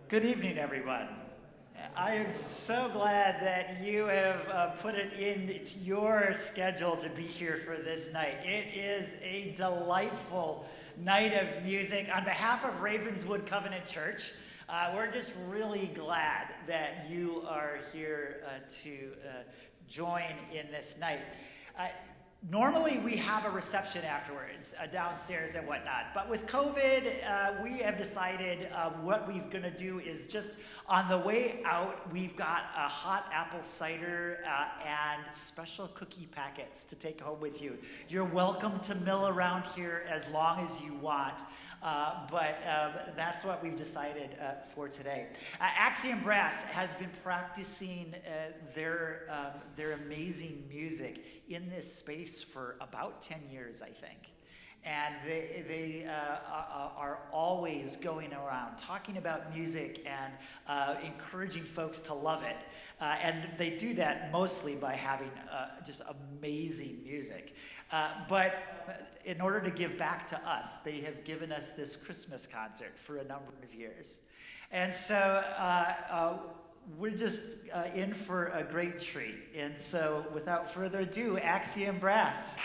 Good evening, everyone. I am so glad that you have put it in your schedule to be here for this night. It is a delightful night of music. On behalf of Ravenswood Covenant Church, we're just really glad that you are here to join in this night. Normally, we have a reception afterwards, downstairs and whatnot. But with COVID, we have decided what we're going to do is just on the way out, we've got a hot apple cider and special cookie packets to take home with you. You're welcome to mill around here as long as you want. But that's what we've decided for today. Axiom Brass has been practicing their amazing music in this space for about 10 years, I think. And they are always going around talking about music and encouraging folks to love it. And they do that mostly by having just amazing music. But in order to give back to us, they have given us this Christmas concert for a number of years. And so we're just in for a great treat. And so without further ado, Axiom Brass.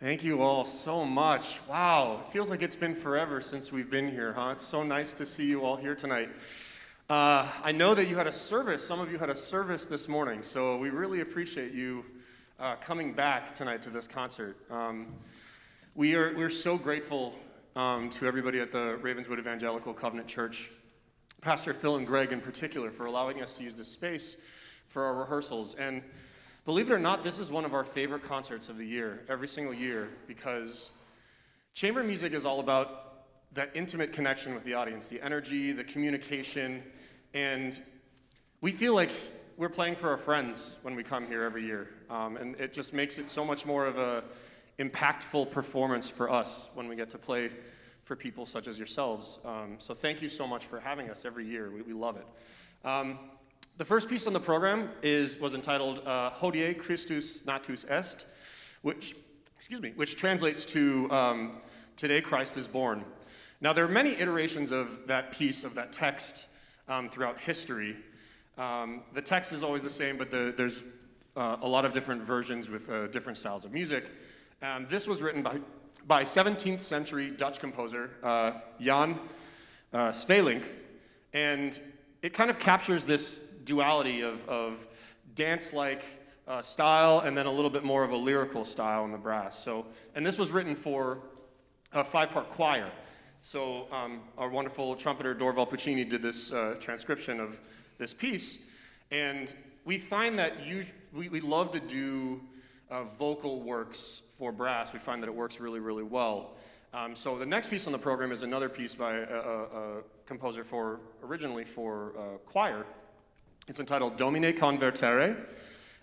Thank you all so much. Wow, it feels like it's been forever since we've been here, huh? It's so nice to see you all here tonight. I know that you had a service, some of you had a service this morning, so we really appreciate you coming back tonight to this concert. We're so grateful to everybody at the Ravenswood Evangelical Covenant Church, Pastor Phil and Greg in particular, for allowing us to use this space for our rehearsals. And believe it or not, this is one of our favorite concerts of the year, every single year, because chamber music is all about that intimate connection with the audience, the energy, the communication, and we feel like we're playing for our friends when we come here every year, and it just makes it so much more of a impactful performance for us when we get to play for people such as yourselves. So thank you so much for having us every year. We love it. The first piece on the program was entitled Hodie Christus Natus Est, which translates to Today Christ is Born. Now there are many iterations of that piece, of that text, throughout history. The text is always the same, but there's a lot of different versions with different styles of music. This was written by 17th century Dutch composer Jan Sweelinck, and it kind of captures this duality of dance-like style and then a little bit more of a lyrical style in the brass. And this was written for a 5-part choir. So our wonderful trumpeter Dorval Puccini did this transcription of this piece, and we find that we love to do vocal works for brass. We find that it works really, really well. So the next piece on the program is another piece by a composer originally for choir. It's entitled Domine Convertere,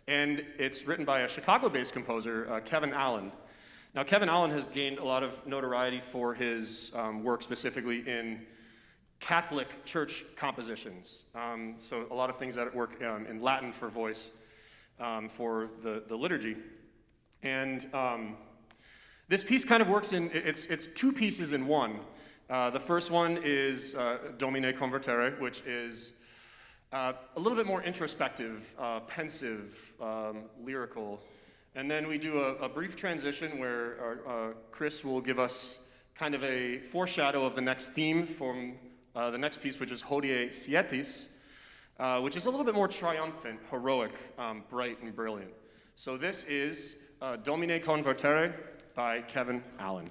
and it's written by a Chicago-based composer, Kevin Allen. Now, Kevin Allen has gained a lot of notoriety for his work specifically in Catholic church compositions. So a lot of things that work in Latin for voice for the liturgy. And this piece kind of works it's 2 pieces in one. The first one is Domine Convertere, which is a little bit more introspective, pensive, lyrical. And then we do a brief transition where Chris will give us kind of a foreshadow of the next theme from the next piece, which is Hodie Sietis, which is a little bit more triumphant, heroic, bright, and brilliant. So this is Domine Convertere by Kevin Allen.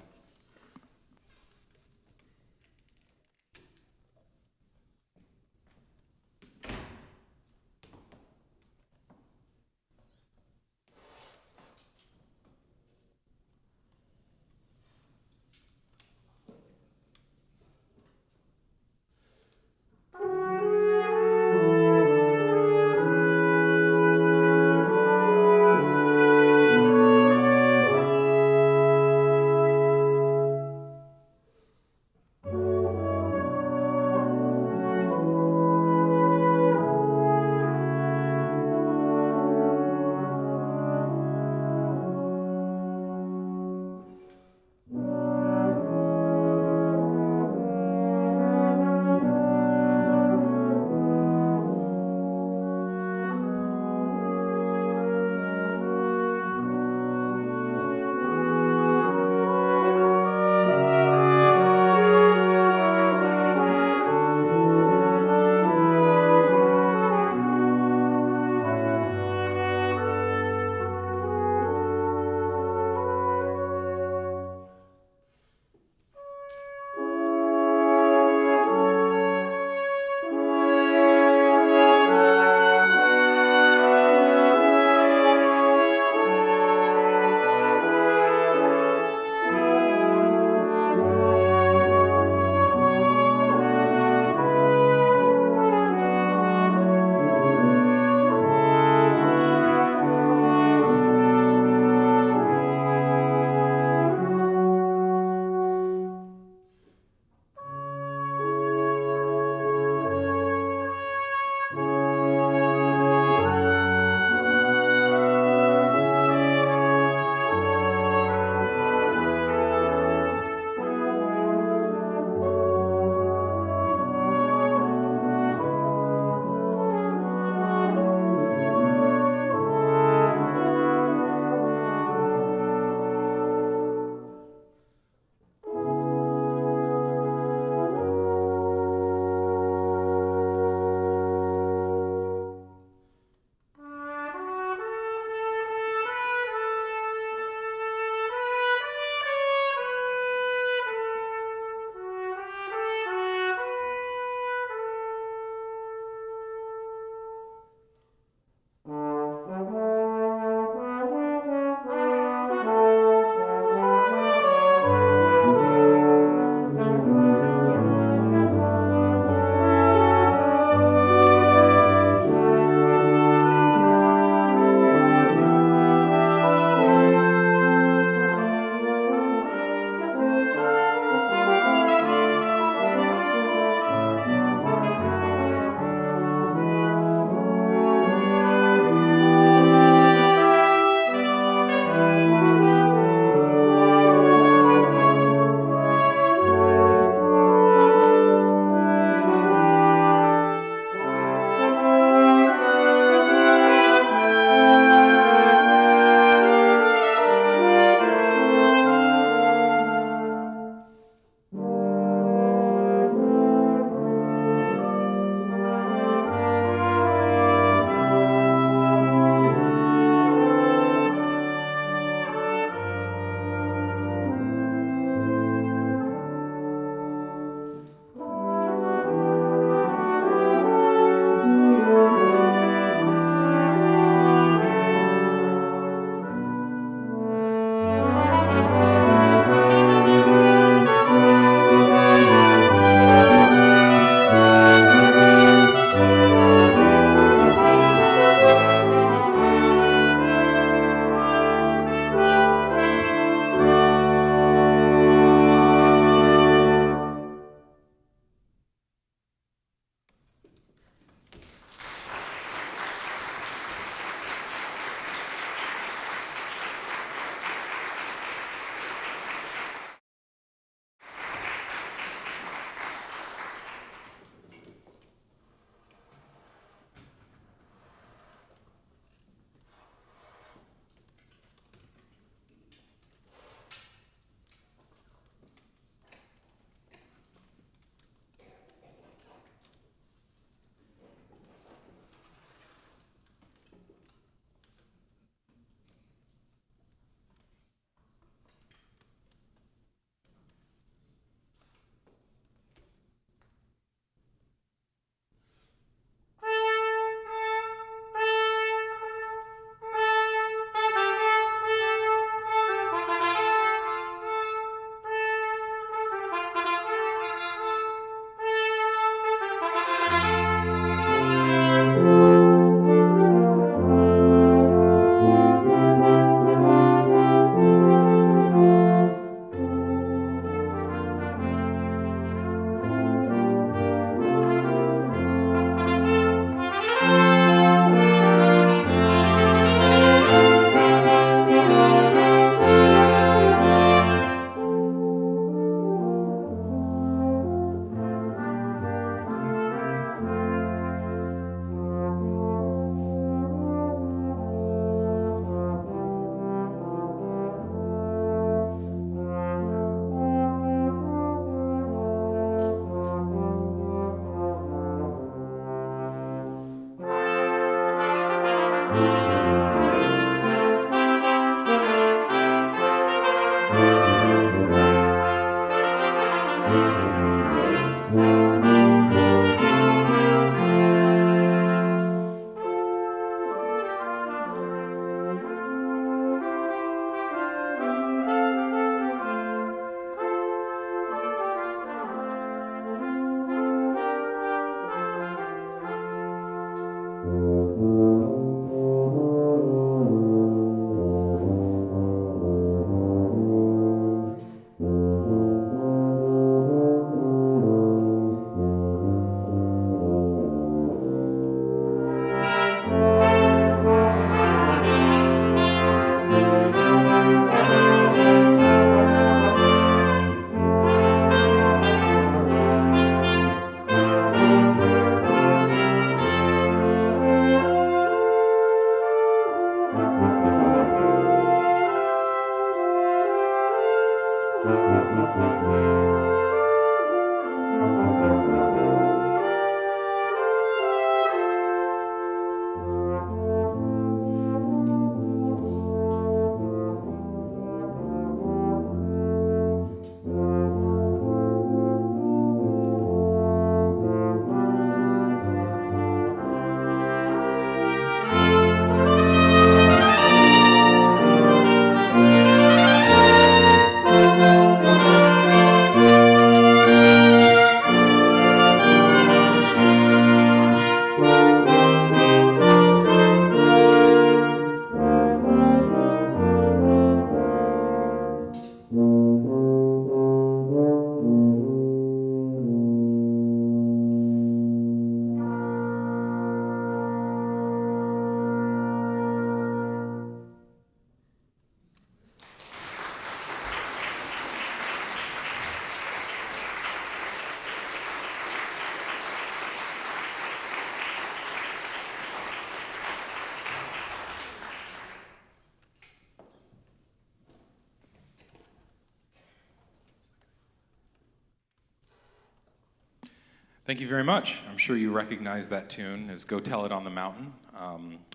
Thank you very much. I'm sure you recognize that tune as Go Tell It on the Mountain,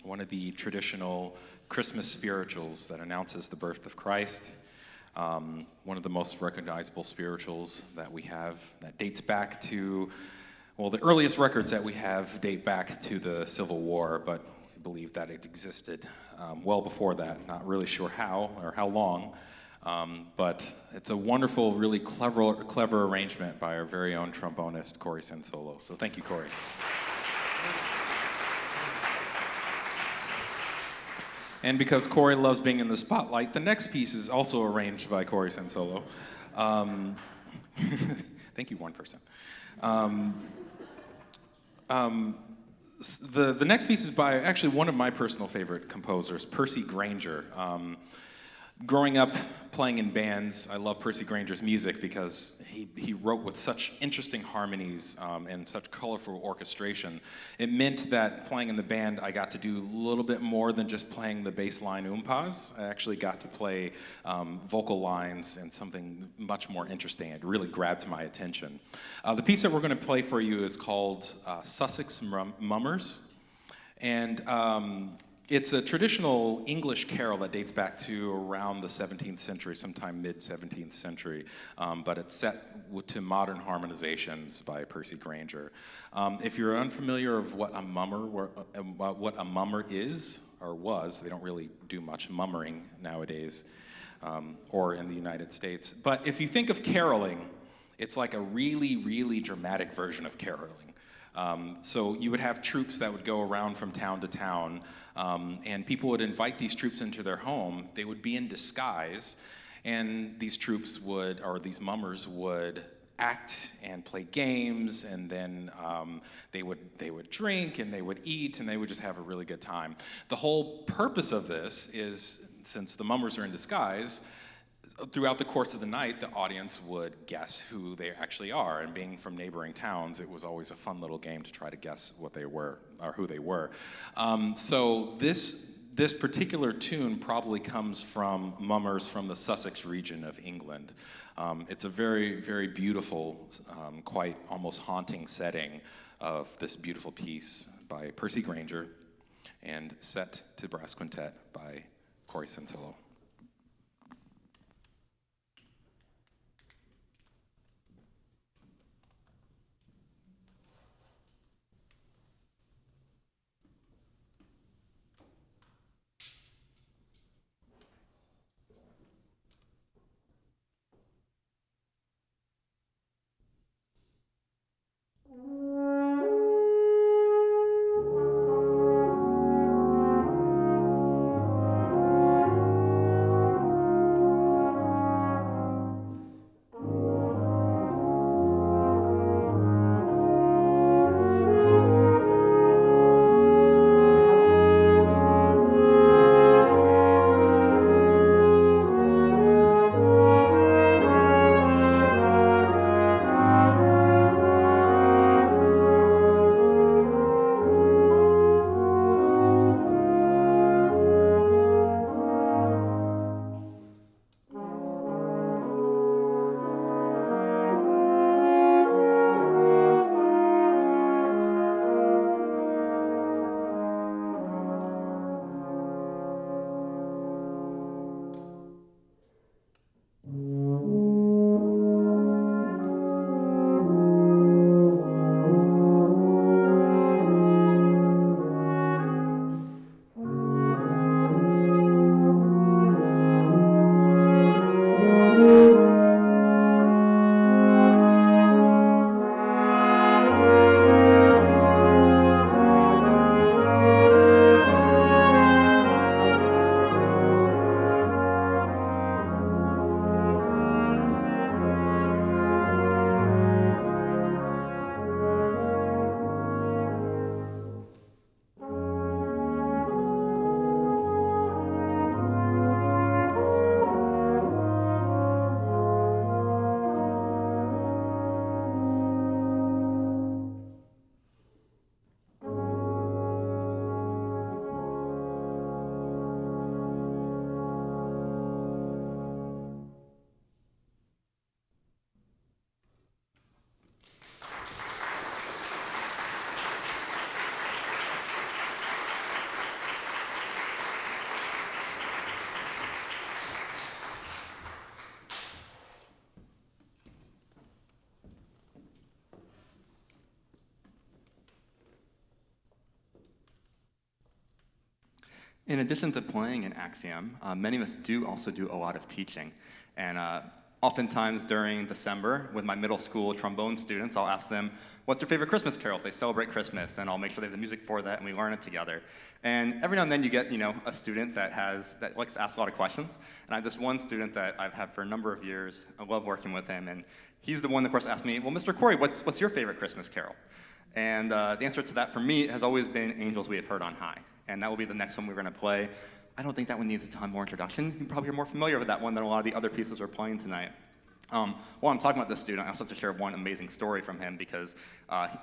one of the traditional Christmas spirituals that announces the birth of Christ. One of the most recognizable spirituals that we have that dates back to, well, the earliest records that we have date back to the Civil War, but we believe that it existed well before that. Not really sure how or how long. But it's a wonderful, really clever arrangement by our very own trombonist, Corey Sensolo. So thank you, Corey. And because Corey loves being in the spotlight, the next piece is also arranged by Corey Sensolo. Thank you, one person. The next piece is by actually one of my personal favorite composers, Percy Grainger. Growing up playing in bands, I love Percy Grainger's music because he wrote with such interesting harmonies and such colorful orchestration. It meant that playing in the band, I got to do a little bit more than just playing the bass line oompas. I actually got to play vocal lines and something much more interesting. It really grabbed my attention. The piece that we're going to play for you is called Sussex Mummers. And it's a traditional English carol that dates back to around the 17th century, sometime mid-17th century, but it's set to modern harmonizations by Percy Grainger. If you're unfamiliar of what a mummer is or was, they don't really do much mummering nowadays, or in the United States. But if you think of caroling, it's like a really, really dramatic version of caroling. So you would have troops that would go around from town to town, and people would invite these troops into their home. They would be in disguise, and these troops would, or these mummers would act and play games, and then they would drink and they would eat and they would just have a really good time. The whole purpose of this is, since the mummers are in disguise, throughout the course of the night, the audience would guess who they actually are, and being from neighboring towns, it was always a fun little game to try to guess what they were, or who they were. So this particular tune probably comes from mummers from the Sussex region of England. It's a very, very beautiful, quite almost haunting setting of this beautiful piece by Percy Grainger and set to brass quintet by Corey Sensolo. In addition to playing in Axiom, many of us do also do a lot of teaching. And oftentimes during December, with my middle school trombone students, I'll ask them, what's their favorite Christmas carol if they celebrate Christmas? And I'll make sure they have the music for that and we learn it together. And every now and then you get, a student that likes to ask a lot of questions. And I have this one student that I've had for a number of years. I love working with him. And he's the one that, of course, asked me, well, Mr. Corey, what's your favorite Christmas carol? And the answer to that for me has always been Angels We Have Heard on High. And that will be the next one we're going to play. I don't think that one needs a ton more introduction. You probably are more familiar with that one than a lot of the other pieces we're playing tonight. While I'm talking about this student, I also have to share one amazing story from him because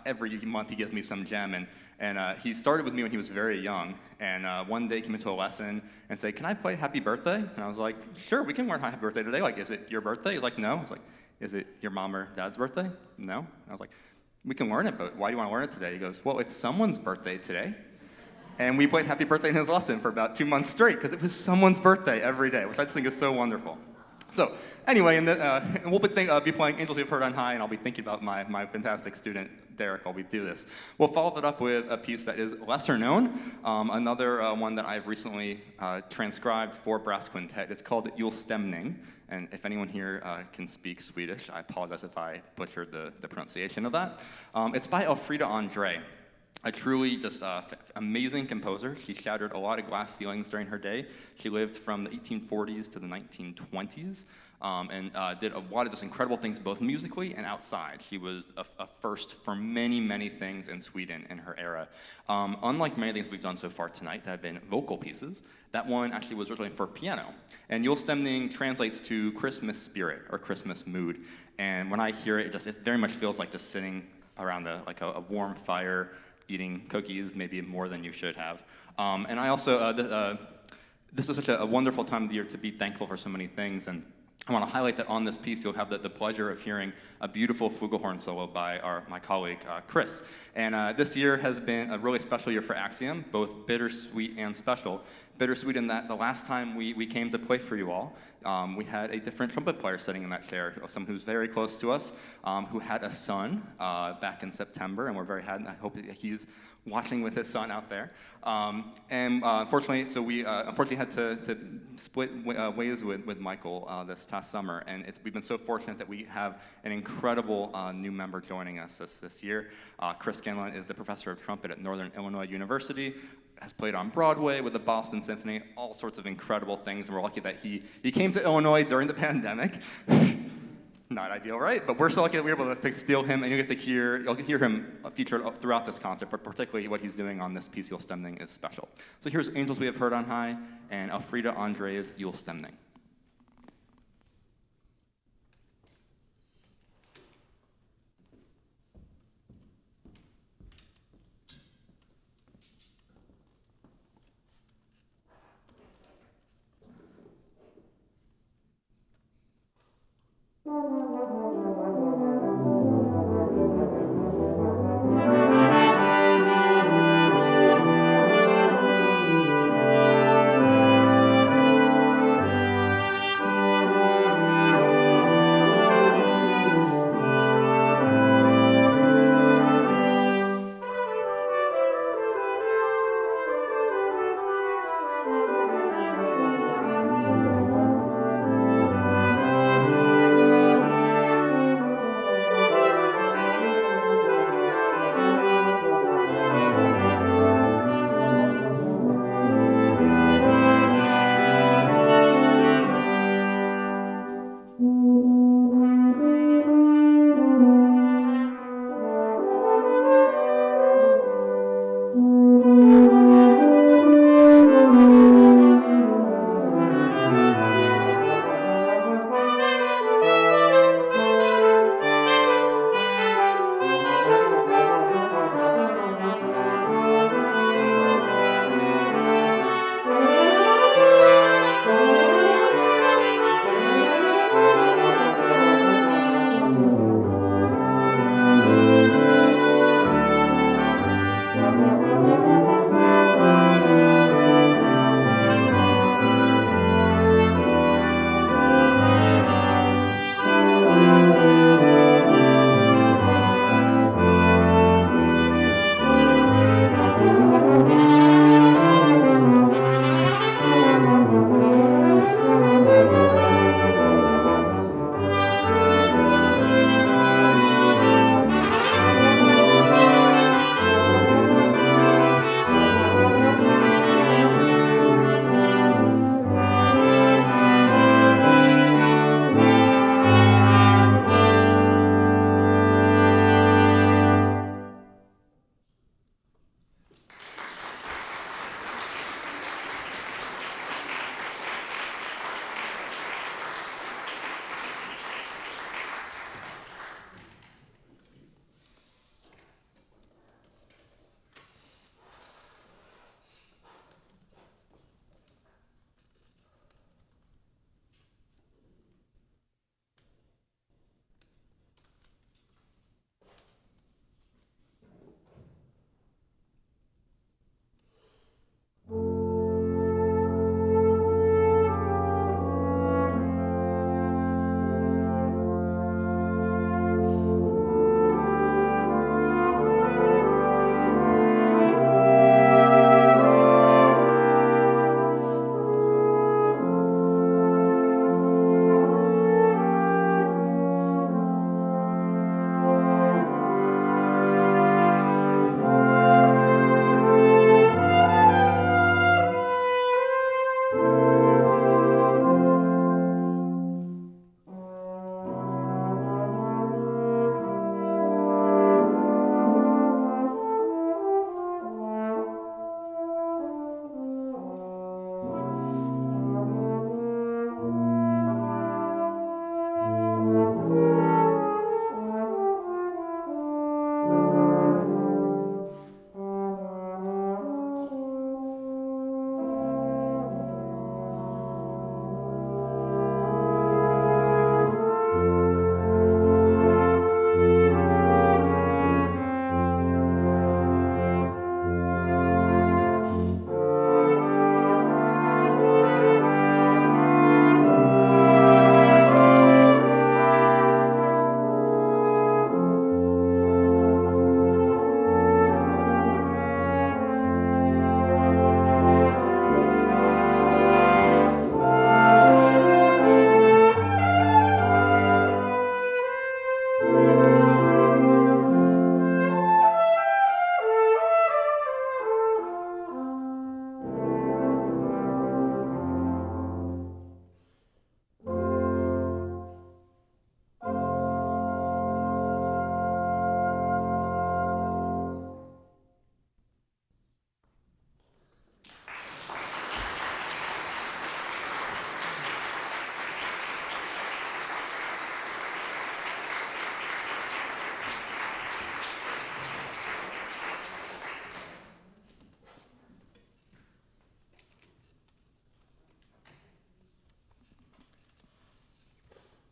every month he gives me some gem. And he started with me when he was very young. And one day he came into a lesson and said, can I play Happy Birthday? And I was like, sure, we can learn Happy Birthday today. Like, is it your birthday? He's like, no. I was like, is it your mom or dad's birthday? No. And I was like, we can learn it, but why do you want to learn it today? He goes, well, it's someone's birthday today. And we played Happy Birthday in his lesson for about 2 months straight because it was someone's birthday every day, which I just think is so wonderful. So anyway, we'll be playing Angels We Have Heard on High, and I'll be thinking about my fantastic student, Derek, while we do this. We'll follow that up with a piece that is lesser known, another one that I've recently transcribed for brass quintet. It's called Julstämning, and if anyone here can speak Swedish, I apologize if I butchered the pronunciation of that. It's by Elfrida Andre. A truly just amazing composer. She shattered a lot of glass ceilings during her day. She lived from the 1840s to the 1920s and did a lot of just incredible things both musically and outside. She was a first for many, many things in Sweden in her era. Unlike many things we've done so far tonight that have been vocal pieces, that one actually was originally for piano. And Julstämning translates to Christmas spirit or Christmas mood. And when I hear it, it very much feels like just sitting around a warm fire, eating cookies, maybe more than you should have. And I also, this is such a wonderful time of the year to be thankful for so many things. And I want to highlight that on this piece, you'll have the pleasure of hearing a beautiful flugelhorn solo by my colleague, Chris. And this year has been a really special year for Axiom, both bittersweet and special. Bittersweet in that the last time we came to play for you all, we had a different trumpet player sitting in that chair, someone who's very close to us, who had a son back in September, and we're very happy. I hope that he's watching with his son out there. Unfortunately, so we unfortunately had to split ways with Michael this past summer, and we've been so fortunate that we have an incredible new member joining us this year. Chris Scanlon is the professor of trumpet at Northern Illinois University, has played on Broadway with the Boston Symphony, all sorts of incredible things, and we're lucky that he came to Illinois during the pandemic. Not ideal, right? But we're so lucky that we were able to steal him, and you'll hear him featured throughout this concert, but particularly what he's doing on this piece, Julstämning, is special. So here's Angels We Have Heard on High, and Elfrida Andre's Julstämning.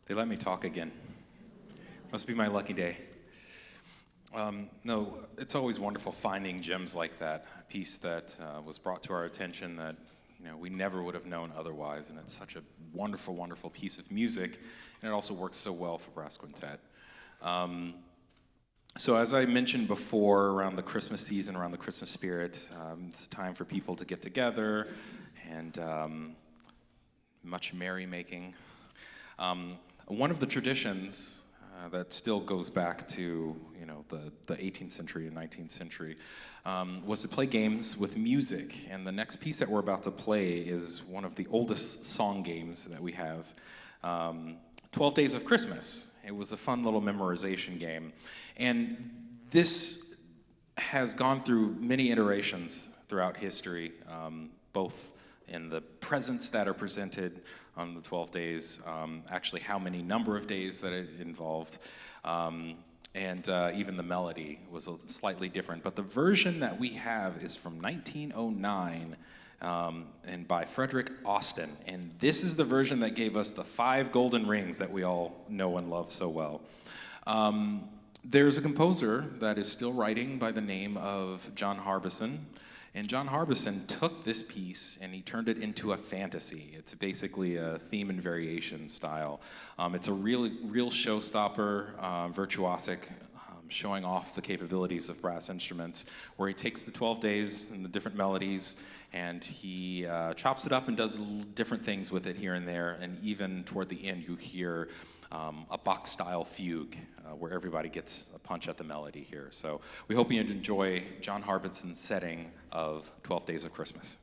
They let me talk again. Must be my lucky day. No, it's always wonderful finding gems like that, a piece that was brought to our attention that we never would have known otherwise, and it's such a wonderful, wonderful piece of music, and it also works so well for brass quintet. So as I mentioned before, around the Christmas season, around the Christmas spirit, it's a time for people to get together and much merrymaking. One of the traditions that still goes back to the 18th century and 19th century was to play games with music. And the next piece that we're about to play is one of the oldest song games that we have, 12 Days of Christmas. It was a fun little memorization game. And this has gone through many iterations throughout history, both in the presents that are presented on the 12 days, actually how many number of days that it involved, and even the melody was slightly different. But the version that we have is from 1909 and by Frederick Austin. And this is the version that gave us the 5 golden rings that we all know and love so well. There's a composer that is still writing by the name of John Harbison. And John Harbison took this piece and he turned it into a fantasy. It's basically a theme and variation style. It's a real showstopper, virtuosic, showing off the capabilities of brass instruments, where he takes the 12 days and the different melodies and he chops it up and does different things with it here and there. And even toward the end, you hear a Bach-style fugue where everybody gets a punch at the melody here. So we hope you enjoy John Harbison's setting of 12 Days of Christmas.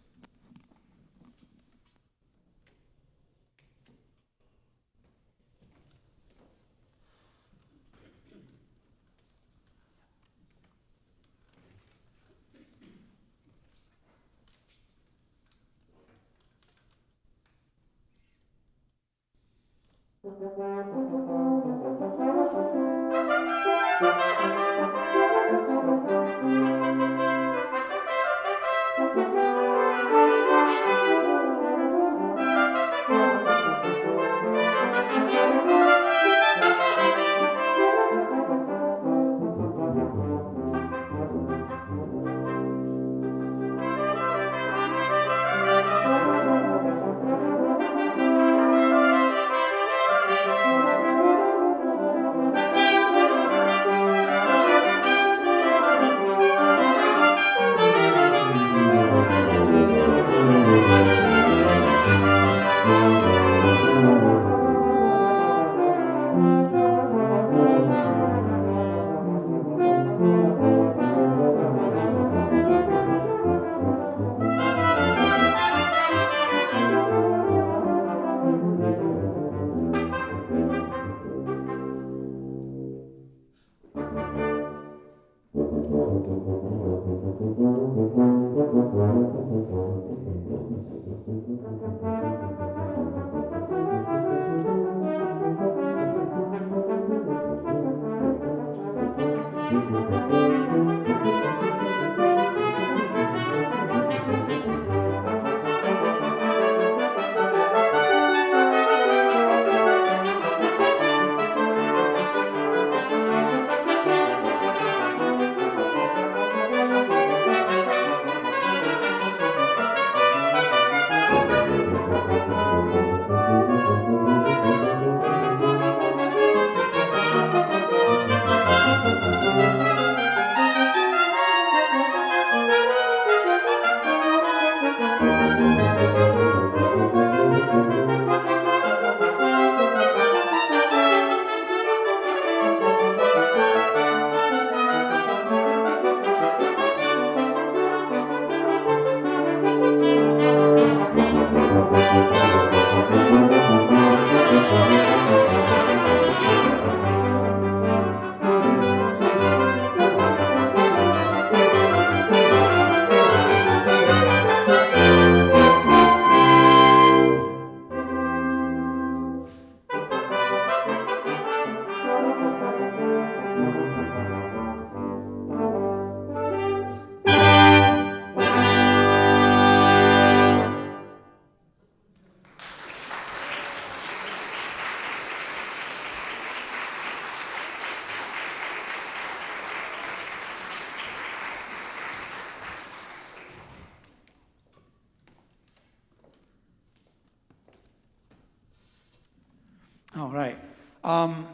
All right. Um,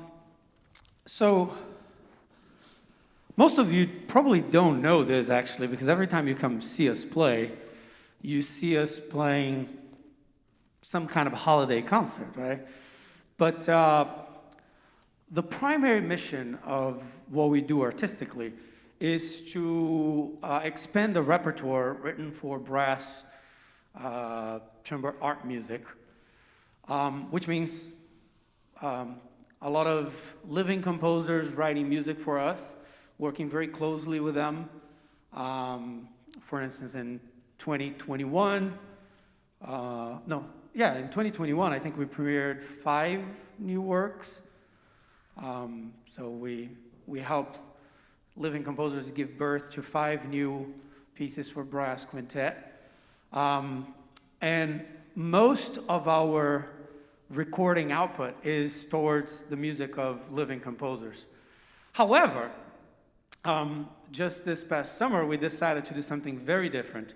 so most of you probably don't know this actually, because every time you come see us play, you see us playing some kind of holiday concert, right? But the primary mission of what we do artistically is to expand the repertoire written for brass, chamber art music, which means a lot of living composers writing music for us, working very closely with them. For instance, in 2021, in 2021, I think we premiered 5 new works. So we helped living composers give birth to 5 new pieces for brass quintet. And most of our recording output is towards the music of living composers. However, just this past summer, we decided to do something very different.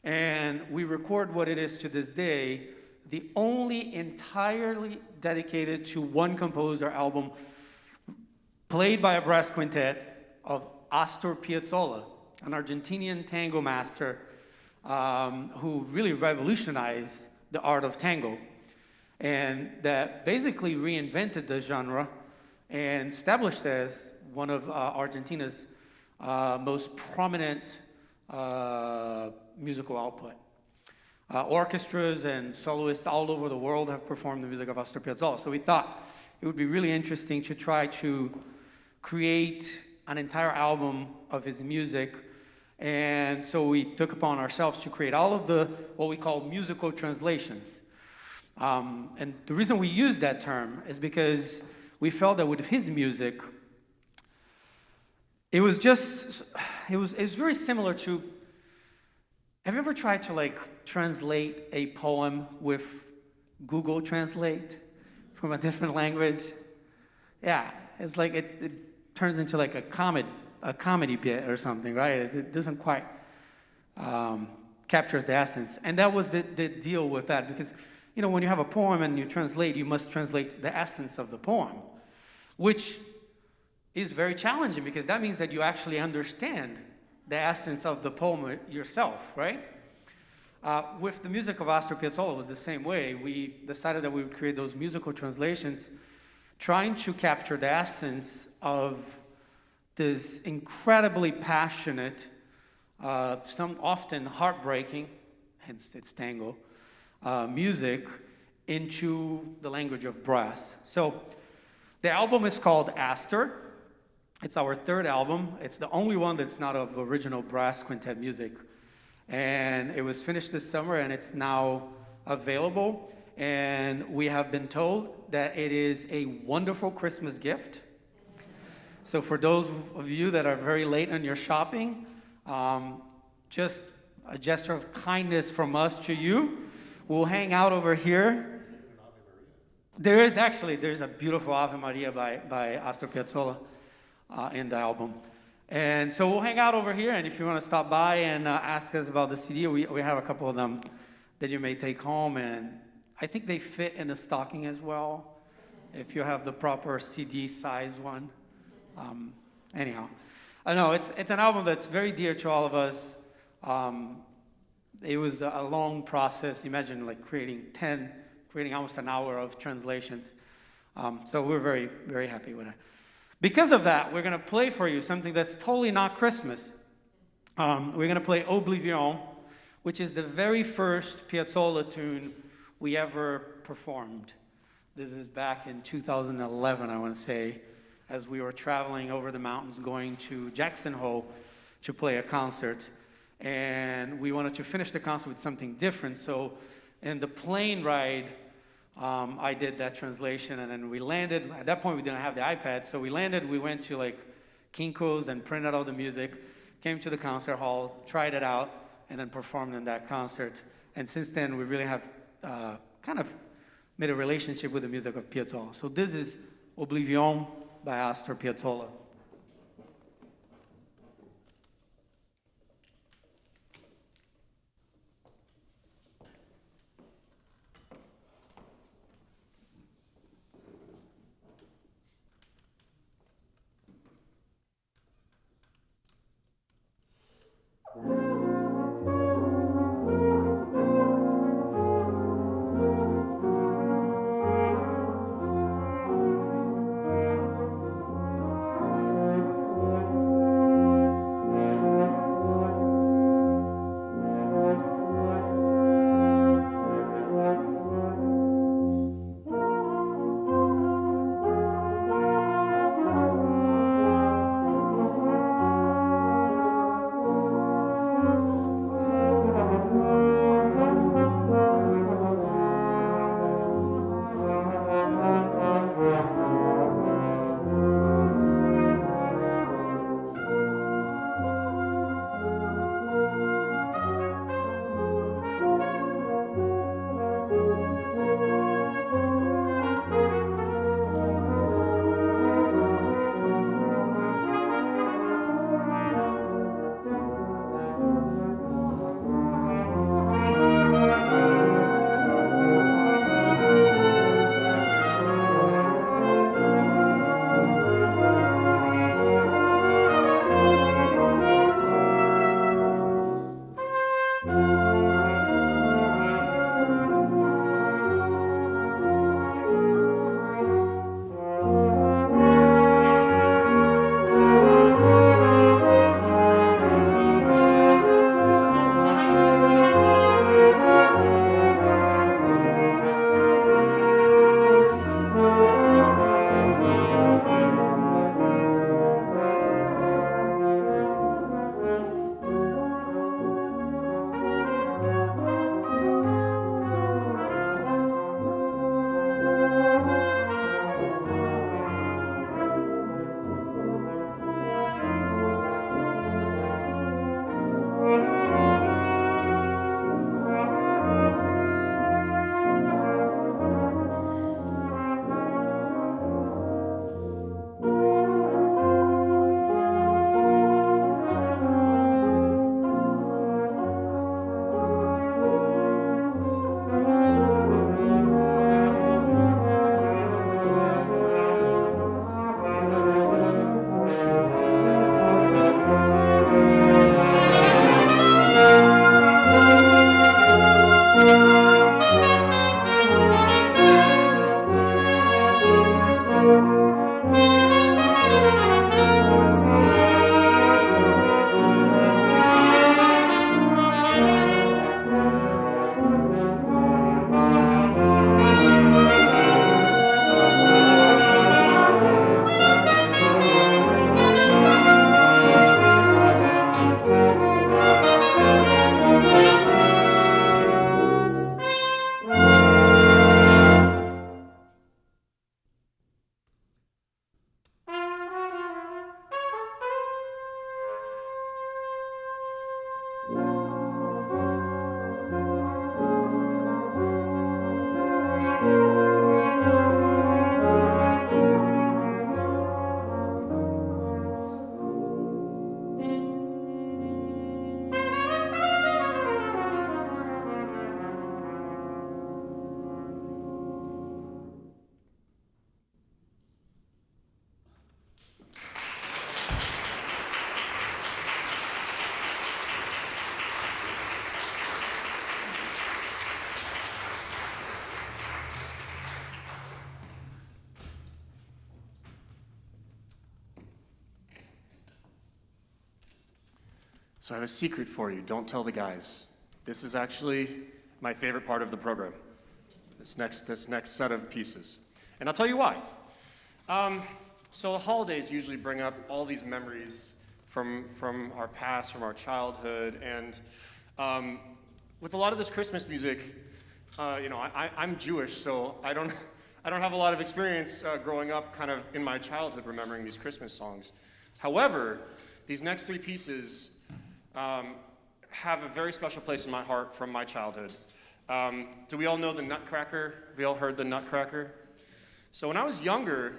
And we record what it is to this day, the only entirely dedicated to one composer album played by a brass quintet of Astor Piazzolla, an Argentinian tango master who really revolutionized the art of tango, and that basically reinvented the genre and established it as one of Argentina's most prominent musical output. Orchestras and soloists all over the world have performed the music of Astor Piazzolla. So we thought it would be really interesting to try to create an entire album of his music. And so we took upon ourselves to create all of the, what we call musical translations. And the reason we use that term is because we felt that with his music, it was very similar to, have you ever tried to translate a poem with Google Translate from a different language? Yeah, it's like it turns into like a comedy bit or something, right? It doesn't quite captures the essence. And that was the deal with that, because when you have a poem and you translate, you must translate the essence of the poem, which is very challenging because that means that you actually understand the essence of the poem yourself, right? With the music of Astor Piazzolla, it was the same way. We decided that we would create those musical translations, trying to capture the essence of this incredibly passionate, some often heartbreaking, hence its tango, music into the language of brass. So the album is called Astor. It's our 3rd album. It's the only one that's not of original brass quintet music. And it was finished this summer and it's now available. And we have been told that it is a wonderful Christmas gift. So for those of you that are very late on your shopping, just a gesture of kindness from us to you. We'll hang out over here. There's a beautiful Ave Maria by Astor Piazzolla in the album. And so we'll hang out over here, and if you want to stop by and ask us about the CD, we have a couple of them that you may take home, and I think they fit in the stocking as well, if you have the proper CD size one. Anyhow, I know it's an album that's very dear to all of us. It was a long process. Imagine creating almost an hour of translations. So we're very, very happy with it. Because of that, we're going to play for you something that's totally not Christmas. We're going to play Oblivion, which is the very first Piazzolla tune we ever performed. This is back in 2011, I want to say, as we were traveling over the mountains going to Jackson Hole to play a concert. And we wanted to finish the concert with something different. So in the plane ride, I did that translation, and then we landed. At that point, we didn't have the iPad, so we landed. We went to Kinko's and printed all the music, came to the concert hall, tried it out, and then performed in that concert. And since then, we really have kind of made a relationship with the music of Piazzolla. So this is Oblivion by Astor Piazzolla. So I have a secret for you. Don't tell the guys. This is actually my favorite part of the program. This next set of pieces. And I'll tell you why. So the holidays usually bring up all these memories from our past, from our childhood, and with a lot of this Christmas music, I'm Jewish, so I don't have a lot of experience growing up kind of in my childhood remembering these Christmas songs. However, these next three pieces have a very special place in my heart from my childhood. Do we all know the Nutcracker? Have we all heard the Nutcracker? So when I was younger,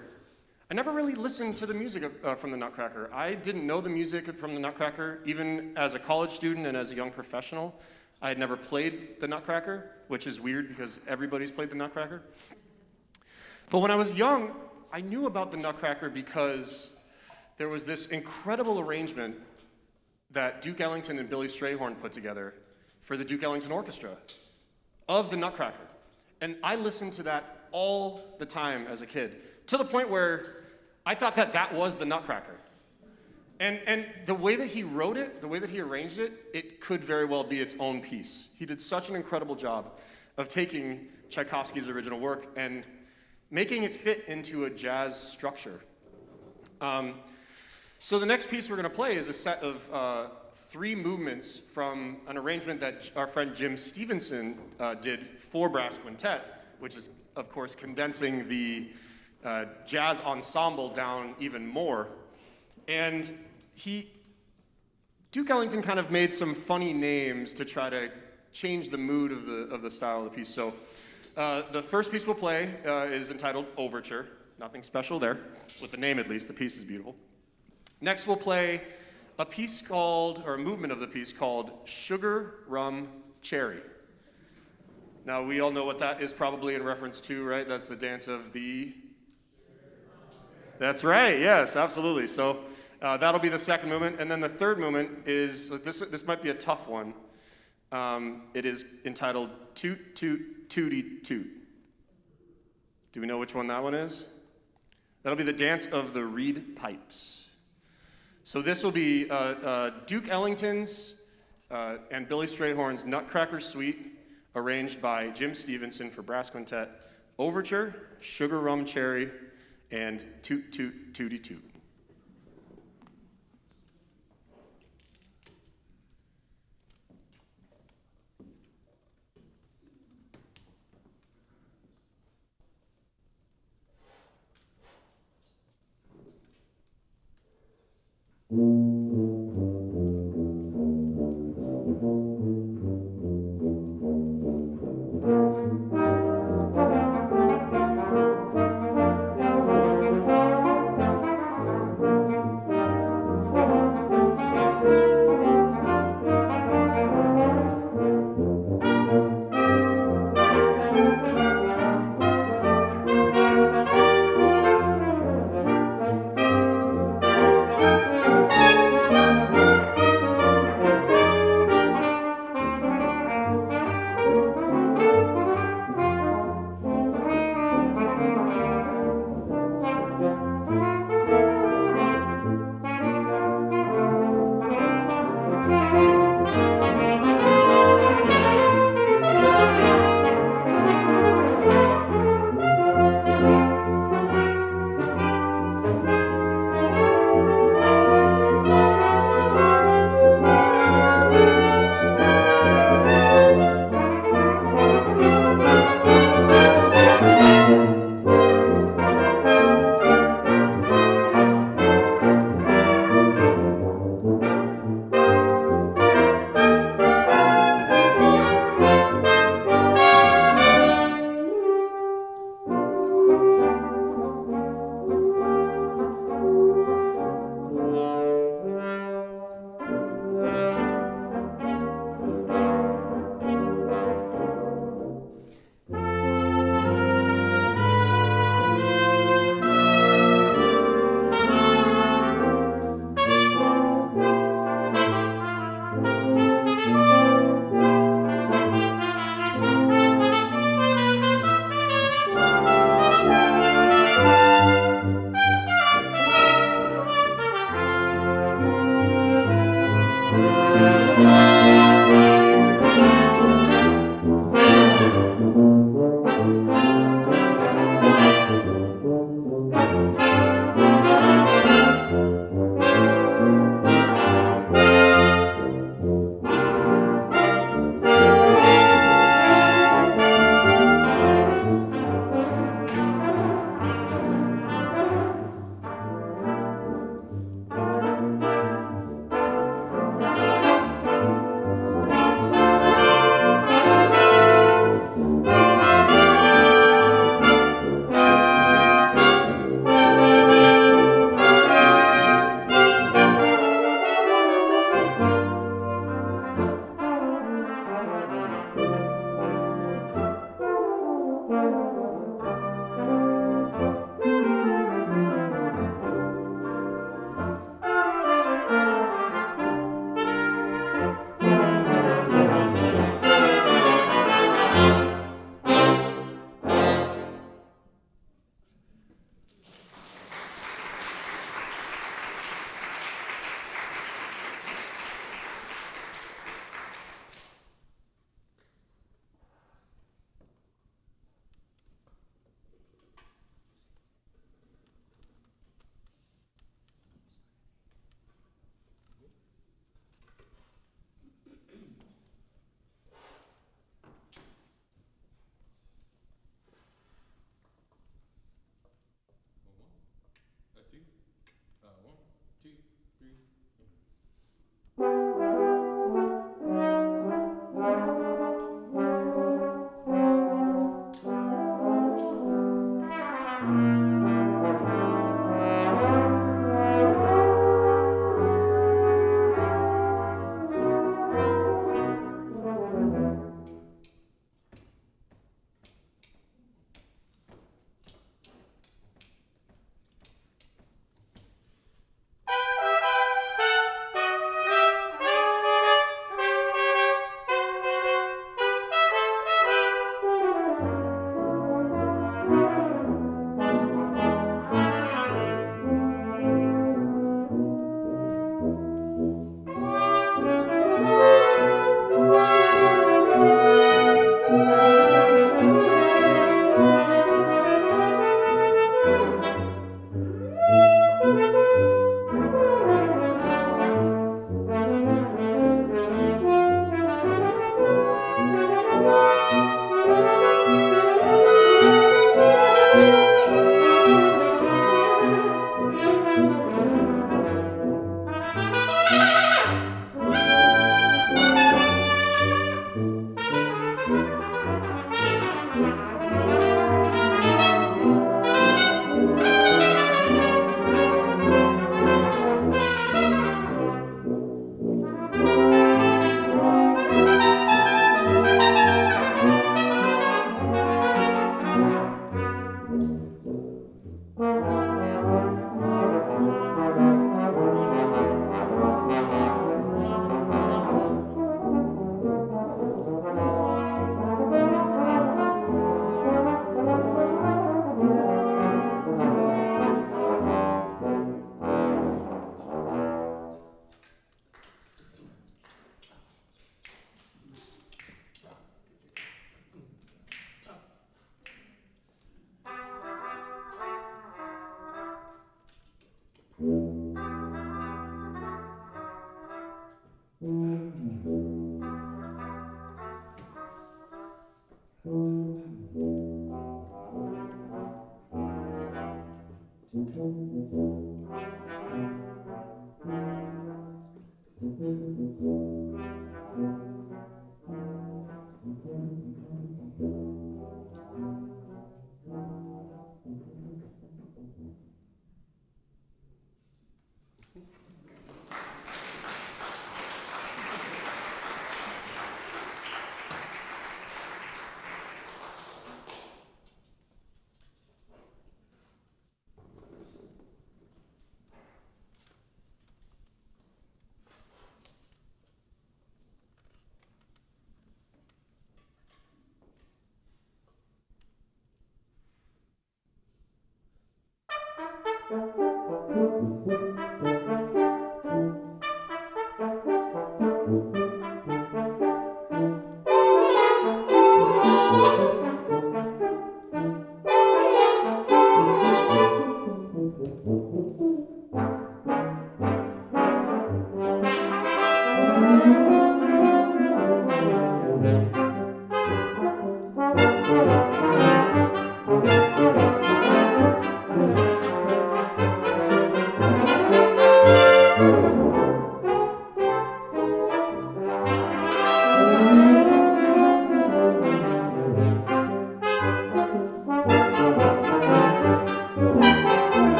I never really listened to the music from the Nutcracker. I didn't know the music from the Nutcracker, even as a college student and as a young professional. I had never played the Nutcracker, which is weird because everybody's played the Nutcracker. But when I was young, I knew about the Nutcracker because there was this incredible arrangement that Duke Ellington and Billy Strayhorn put together for the Duke Ellington Orchestra of the Nutcracker. And I listened to that all the time as a kid, to the point where I thought that that was the Nutcracker. And the way that he wrote it, the way that he arranged it, it could very well be its own piece. He did such an incredible job of taking Tchaikovsky's original work and making it fit into a jazz structure. So the next piece we're going to play is a set of 3 movements from an arrangement that our friend Jim Stevenson did for brass quintet, which is, of course, condensing the jazz ensemble down even more. And Duke Ellington kind of made some funny names to try to change the mood of the style of the piece. So the first piece we'll play is entitled Overture. Nothing special there, with the name at least. The piece is beautiful. Next we'll play a piece called, or a movement of the piece called Sugar, Rum, Cherry. Now we all know what that is probably in reference to, right? That's the dance of the... That's right, yes, absolutely. So that'll be the second movement. And then the third movement is, this might be a tough one. It is entitled Toot, Toot, Tooty, Toot. Do we know which one that one is? That'll be the dance of the reed pipes. So this will be Duke Ellington's and Billy Strayhorn's Nutcracker Suite, arranged by Jim Stevenson for brass quintet, Overture, Sugar, Rum, Cherry, and Toot, Toot, Tooty, Toot.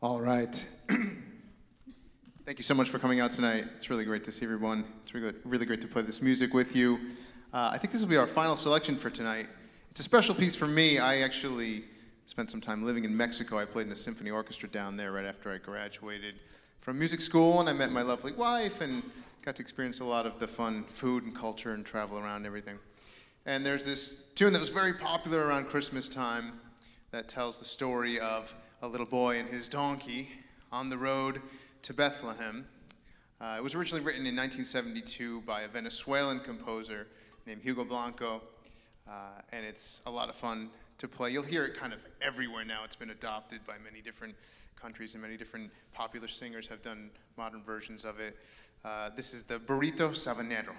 All right. Thank you so much for coming out tonight. It's really great to see everyone. It's really great to play this music with you. I think this will be our final selection for tonight. It's a special piece for me. I actually spent some time living in Mexico. I played in a symphony orchestra down there right after I graduated from music school, and I met my lovely wife and got to experience a lot of the fun food and culture and travel around and everything. And there's this tune that was very popular around Christmas time that tells the story of a little boy and his donkey on the road to Bethlehem. It was originally written in 1972 by a Venezuelan composer named Hugo Blanco, and it's a lot of fun to play. You'll hear it kind of everywhere now. It's been adopted by many different countries, and many different popular singers have done modern versions of it. This is the Burrito Sabanero.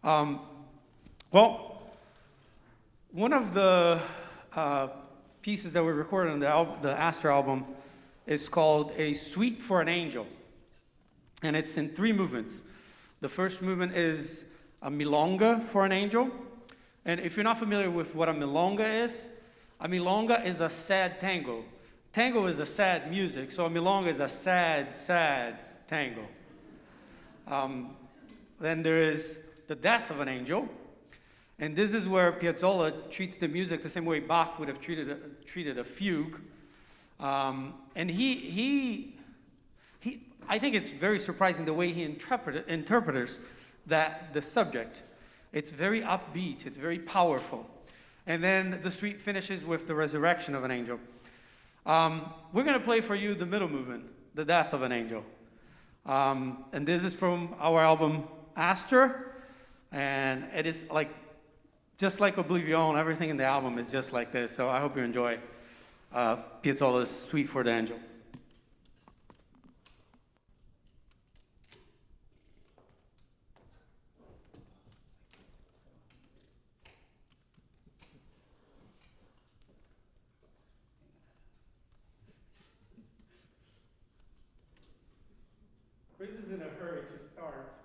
Well, one of the pieces that we recorded on the Astor album is called A Suite for an Angel. And it's in 3 movements. The first movement is a milonga for an angel. And if you're not familiar with what a milonga is a sad tango. Tango is a sad music, so a milonga is a sad, sad tango. Then there is the death of an angel. And this is where Piazzolla treats the music the same way Bach would have treated a fugue. And I think it's very surprising the way he interprets the subject. It's very upbeat, it's very powerful. And then the suite finishes with the resurrection of an angel. We're going to play for you the middle movement, the death of an angel. And this is from our album Astor. And it is just like Oblivion, everything in the album is just like this. So I hope you enjoy Piazzolla's Suite for the Angel. Chris is in a hurry to start.